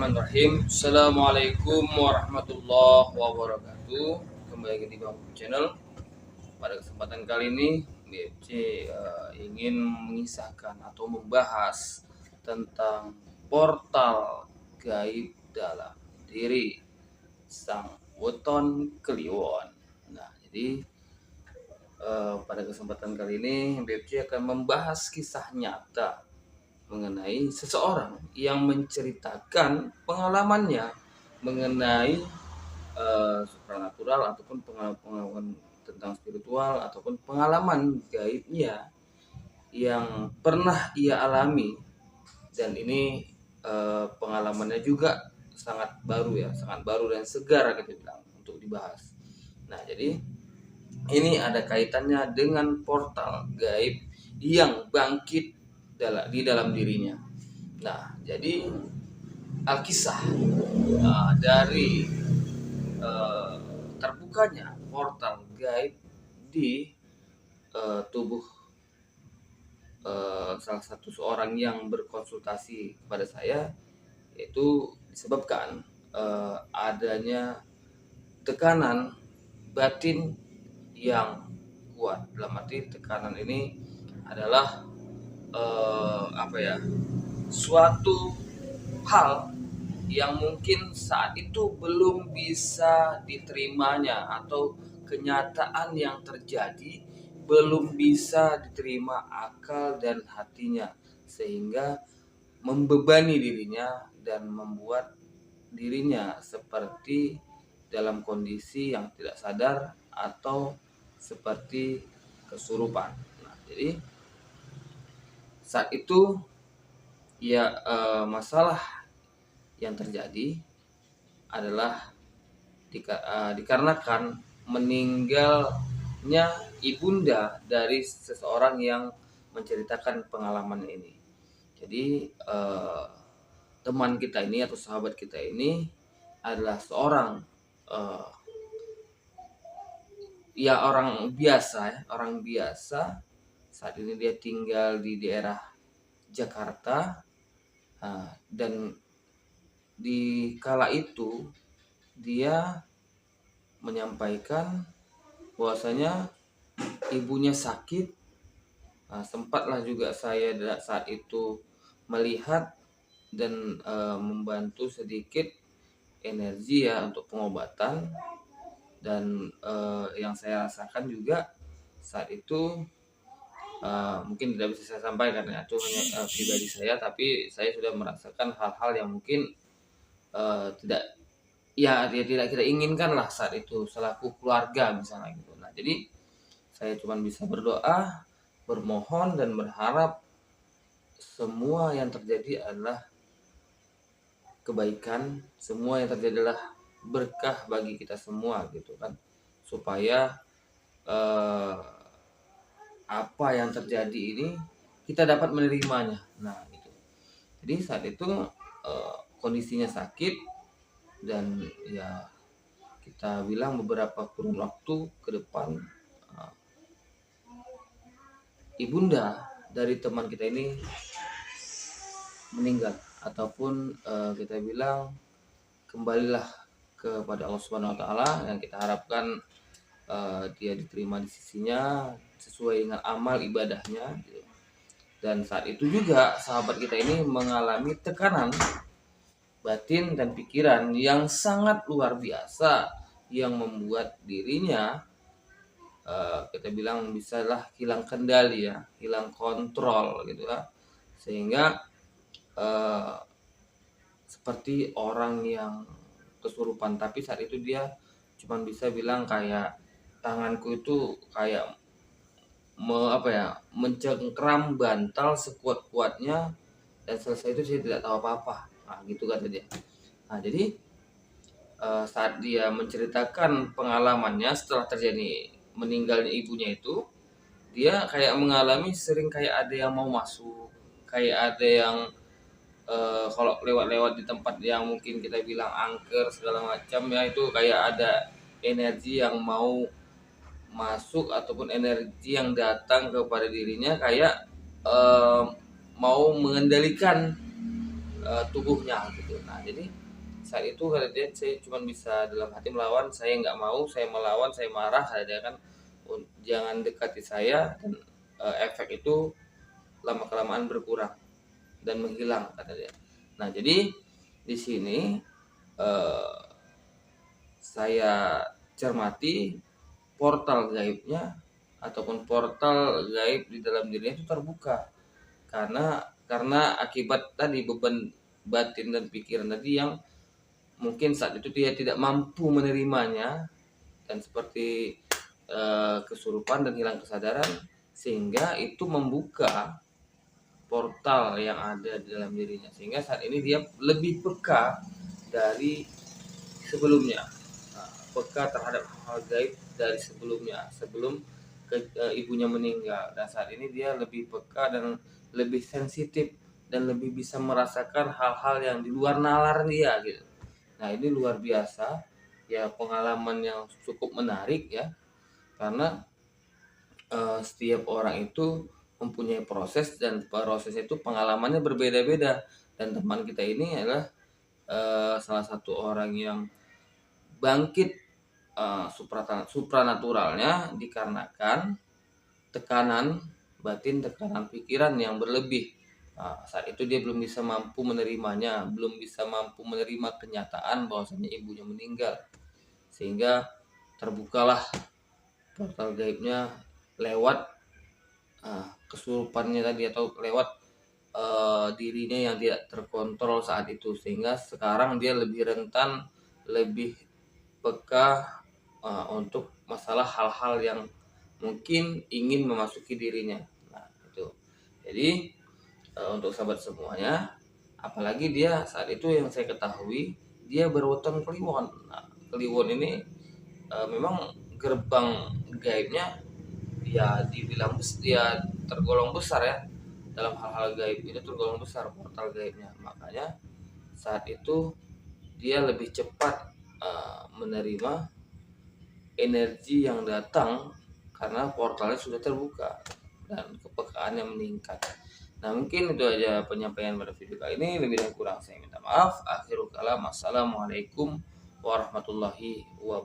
Bismillahirrahmanirrahim. Assalamualaikum warahmatullahi wabarakatuh. Kembali lagi di Bang Channel. Pada kesempatan kali ini BFC ingin mengisahkan atau membahas tentang portal gaib dalam diri Sang Weton Kliwon. Nah, jadi pada kesempatan kali ini BFC akan membahas kisah nyata mengenai seseorang yang menceritakan pengalamannya mengenai supranatural ataupun pengalaman tentang spiritual ataupun pengalaman gaibnya yang pernah ia alami, dan ini pengalamannya juga sangat baru dan segar kita bilang untuk dibahas. Nah, jadi ini ada kaitannya dengan portal gaib yang bangkit di dalam dirinya. Nah, jadi Alkisah dari terbukanya portal gaib di tubuh salah satu seorang yang berkonsultasi kepada saya, yaitu disebabkan adanya tekanan batin yang kuat. Dalam arti tekanan ini adalah suatu hal yang mungkin saat itu belum bisa diterimanya, atau kenyataan yang terjadi belum bisa diterima akal dan hatinya, sehingga membebani dirinya dan membuat dirinya seperti dalam kondisi yang tidak sadar atau seperti kesurupan. Nah, jadi saat itu ya masalah yang terjadi adalah dikarenakan meninggalnya ibunda dari seseorang yang menceritakan pengalaman ini. Jadi teman kita ini atau sahabat kita ini adalah seorang orang biasa. Saat ini dia tinggal di daerah Jakarta, dan di kala itu dia menyampaikan bahwasanya ibunya sakit. Sempatlah juga saya saat itu melihat dan membantu sedikit energi ya untuk pengobatan, dan yang saya rasakan juga saat itu mungkin tidak bisa saya sampaikan ya, itu hanya pribadi saya, tapi saya sudah merasakan hal-hal yang mungkin tidak kita inginkan lah saat itu selaku keluarga misalnya gitu. Nah, jadi saya cuma bisa berdoa, bermohon dan berharap semua yang terjadi adalah kebaikan, semua yang terjadi adalah berkah bagi kita semua gitu kan, supaya apa yang terjadi ini kita dapat menerimanya. Nah, gitu. Jadi saat itu kondisinya sakit, dan ya kita bilang beberapa kurun waktu ke depan ibunda dari teman kita ini meninggal, ataupun kita bilang kembalilah kepada Allah Subhanahu wa taala, yang kita harapkan dia diterima di sisinya sesuai dengan amal ibadahnya gitu. Dan saat itu juga sahabat kita ini mengalami tekanan batin dan pikiran yang sangat luar biasa, yang membuat dirinya kita bilang bisalah hilang kendali ya, hilang kontrol gitu ya, sehingga seperti orang yang kesurupan. Tapi saat itu dia cuma bisa bilang kayak tanganku itu kayak mencengkram bantal sekuat-kuatnya, dan selesai itu saya tidak tahu apa-apa. Nah, gitu kata dia. Nah, jadi saat dia menceritakan pengalamannya setelah terjadi meninggalnya ibunya itu, dia kayak mengalami sering kayak ada yang mau masuk, kayak ada yang kalau lewat-lewat di tempat yang mungkin kita bilang angker segala macam ya, itu kayak ada energi yang mau masuk ataupun energi yang datang kepada dirinya, kayak mau mengendalikan tubuhnya gitu. Nah jadi saat itu kata dia, saya cuma bisa dalam hati melawan, saya nggak mau, saya melawan, saya marah, kata dia kan, jangan dekati saya, dan efek itu lama kelamaan berkurang dan menghilang, kata dia. Nah jadi di sini eh, saya cermati portal gaibnya ataupun portal gaib di dalam dirinya itu terbuka, karena akibat tadi beban batin dan pikiran tadi yang mungkin saat itu dia tidak mampu menerimanya, dan seperti kesurupan dan hilang kesadaran, sehingga itu membuka portal yang ada di dalam dirinya, sehingga saat ini dia lebih peka dari sebelumnya. Nah, peka terhadap hal gaib dari sebelumnya, sebelum ibunya meninggal, dan saat ini dia lebih peka dan lebih sensitif dan lebih bisa merasakan hal-hal yang di luar nalar dia gitu. Nah ini luar biasa ya, pengalaman yang cukup menarik ya, karena setiap orang itu mempunyai proses, dan proses itu pengalamannya berbeda-beda, dan teman kita ini adalah salah satu orang yang bangkit supranaturalnya dikarenakan tekanan batin, tekanan pikiran yang berlebih. Nah, saat itu dia belum bisa mampu menerimanya, belum bisa mampu menerima kenyataan bahwasanya ibunya meninggal, sehingga terbukalah portal gaibnya lewat kesurupannya tadi, atau lewat dirinya yang tidak terkontrol saat itu, sehingga sekarang dia lebih rentan, lebih peka untuk masalah hal-hal yang mungkin ingin memasuki dirinya. Nah itu jadi untuk sahabat semuanya, apalagi dia saat itu yang saya ketahui dia berweton Kliwon. Nah, Kliwon ini memang gerbang gaibnya ya, dibilang dia tergolong besar ya, dalam hal-hal gaib itu tergolong besar portal gaibnya. Makanya saat itu dia lebih cepat menerima energi yang datang karena portalnya sudah terbuka dan kepekaannya meningkat. Nah mungkin itu aja penyampaian pada video kali ini, lebih dan kurang saya minta maaf. Akhirul kalam, assalamualaikum warahmatullahi wabarakatuh.